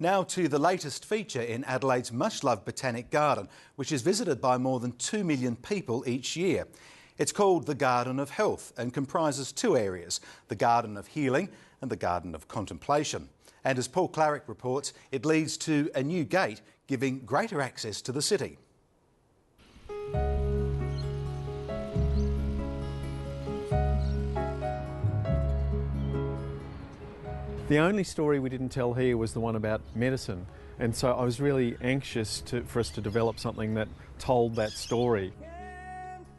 Now to the latest feature in Adelaide's much-loved Botanic Garden, which is visited by more than 2 million people each year. It's called the Garden of Health and comprises two areas, the Garden of Healing and the Garden of Contemplation. And as Paul Clarick reports, it leads to a new gate giving greater access to the city. The only story we didn't tell here was the one about medicine, and so I was really anxious for us to develop something that told that story.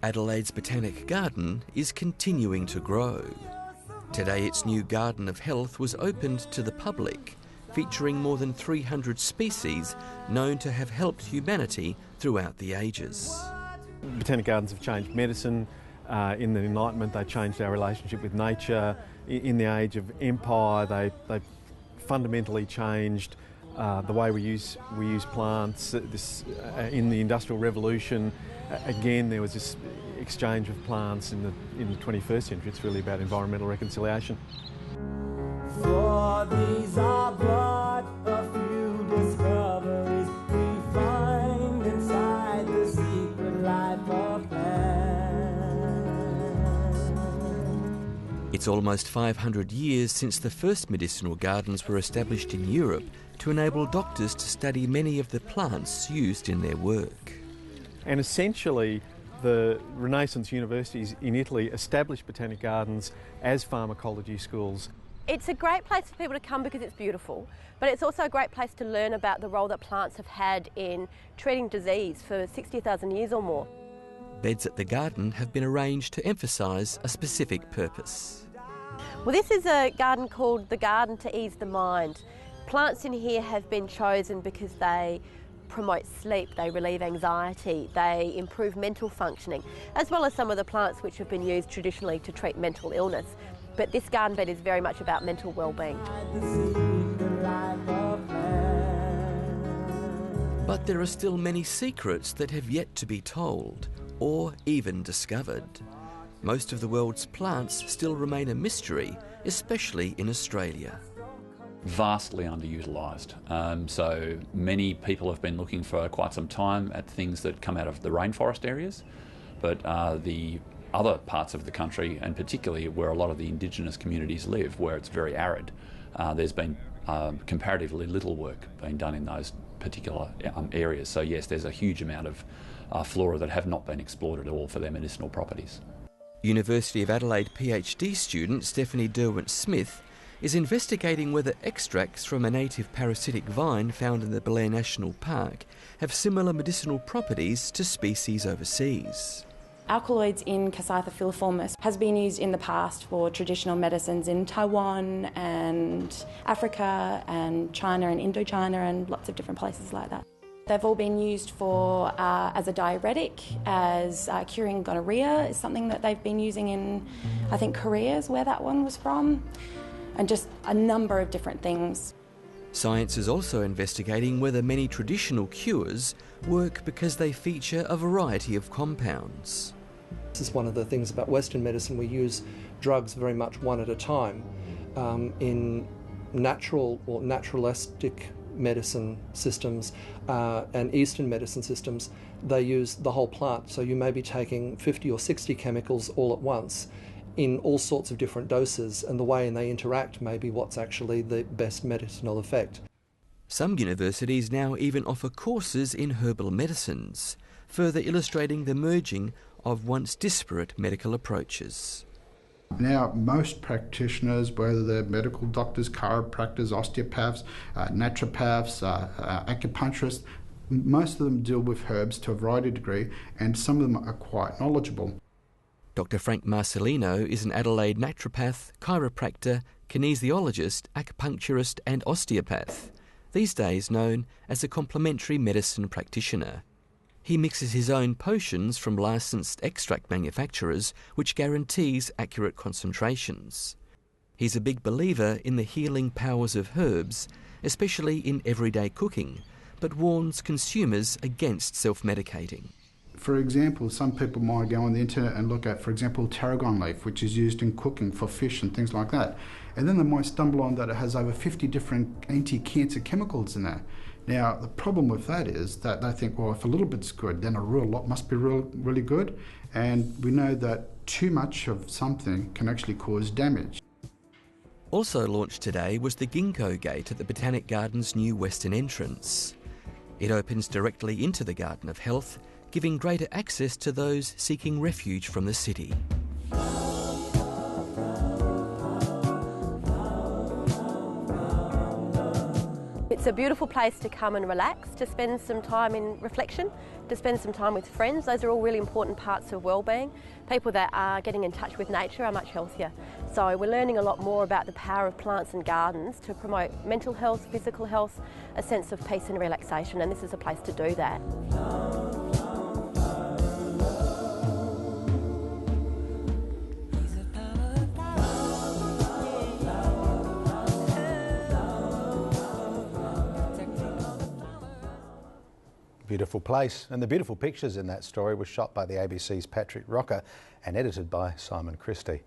Adelaide's Botanic Garden is continuing to grow. Today its new Garden of Health was opened to the public, featuring more than 300 species known to have helped humanity throughout the ages. Botanic gardens have changed medicine. In the Enlightenment, they changed our relationship with nature. In the age of empire, they fundamentally changed the way we use plants. In the Industrial Revolution, again, there was this exchange of plants in the 21st century. It's really about environmental reconciliation. For these are but a few discoveries we find inside the secret life of man. It's almost 500 years since the first medicinal gardens were established in Europe to enable doctors to study many of the plants used in their work. And essentially, the Renaissance universities in Italy established botanic gardens as pharmacology schools. It's a great place for people to come because it's beautiful, but it's also a great place to learn about the role that plants have had in treating disease for 60,000 years or more. Beds at the garden have been arranged to emphasise a specific purpose. Well, this is a garden called the Garden to Ease the Mind. Plants in here have been chosen because they promote sleep, they relieve anxiety, they improve mental functioning, as well as some of the plants which have been used traditionally to treat mental illness. But this garden bed is very much about mental well-being. But there are still many secrets that have yet to be told or even discovered. Most of the world's plants still remain a mystery, especially in Australia. Vastly underutilised. So many people have been looking for quite some time at things that come out of the rainforest areas, but the other parts of the country, and particularly where a lot of the Indigenous communities live, where it's very arid, there's been comparatively little work being done in those particular areas. So yes, there's a huge amount of flora that have not been explored at all for their medicinal properties. University of Adelaide PhD student Stephanie Derwent-Smith is investigating whether extracts from a native parasitic vine found in the Blair National Park have similar medicinal properties to species overseas. Alkaloids in Cassytha filiformis has been used in the past for traditional medicines in Taiwan and Africa and China and Indochina and lots of different places like that. They've all been used for as a diuretic, as curing gonorrhea is something that they've been using in, I think, Korea is where that one was from, and just a number of different things. Science is also investigating whether many traditional cures work because they feature a variety of compounds. This is one of the things about Western medicine. We use drugs very much one at a time. In natural or naturalistic medicine systems and Eastern medicine systems, they use the whole plant. So you may be taking 50 or 60 chemicals all at once in all sorts of different doses, and the way they interact may be what's actually the best medicinal effect. Some universities now even offer courses in herbal medicines, further illustrating the merging of once disparate medical approaches. Now, most practitioners, whether they're medical doctors, chiropractors, osteopaths, naturopaths, acupuncturists, most of them deal with herbs to a variety of degree, and some of them are quite knowledgeable. Dr. Frank Marcelino is an Adelaide naturopath, chiropractor, kinesiologist, acupuncturist and osteopath, these days known as a complementary medicine practitioner. He mixes his own potions from licensed extract manufacturers, which guarantees accurate concentrations. He's a big believer in the healing powers of herbs, especially in everyday cooking, but warns consumers against self-medicating. for example, some people might go on the internet and look at, for example, tarragon leaf, which is used in cooking for fish and things like that. And then they might stumble on that it has over 50 different anti-cancer chemicals in there. Now, the problem with that is that they think, well, if a little bit's good, then a real lot must be really good. And we know that too much of something can actually cause damage. Also launched today was the Ginkgo Gate at the Botanic Garden's new western entrance. It opens directly into the Garden of Health, giving greater access to those seeking refuge from the city. It's a beautiful place to come and relax, to spend some time in reflection, to spend some time with friends. Those are all really important parts of wellbeing. People that are getting in touch with nature are much healthier. So we're learning a lot more about the power of plants and gardens to promote mental health, physical health, a sense of peace and relaxation, and this is a place to do that. Beautiful place, and the beautiful pictures in that story were shot by the ABC's Patrick Rocker and edited by Simon Christie.